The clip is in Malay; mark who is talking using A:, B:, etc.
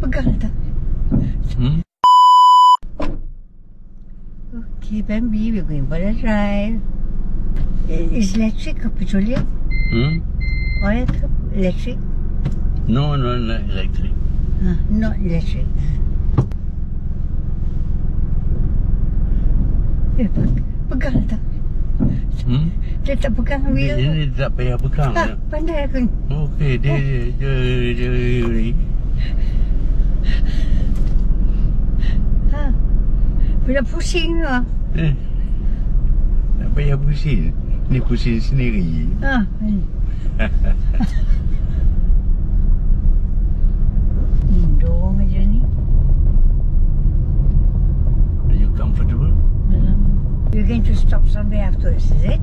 A: Pegang tak? Okay, Bambi, we're going for a drive. Is electric or petroleum? Oil electric?
B: No, not electric.
A: Not electric. Pegang tak? Dia tak pegang wheel.
B: Ini tak payah pegang.
A: Pandai aku ni.
B: Okey, dia ni.
A: Bila pusing tu.
B: Tak payah pusing. Ni pusing sendiri.
A: Dorong aja ni.
B: Are you comfortable?
A: You're going to stop somewhere afterwards, is it?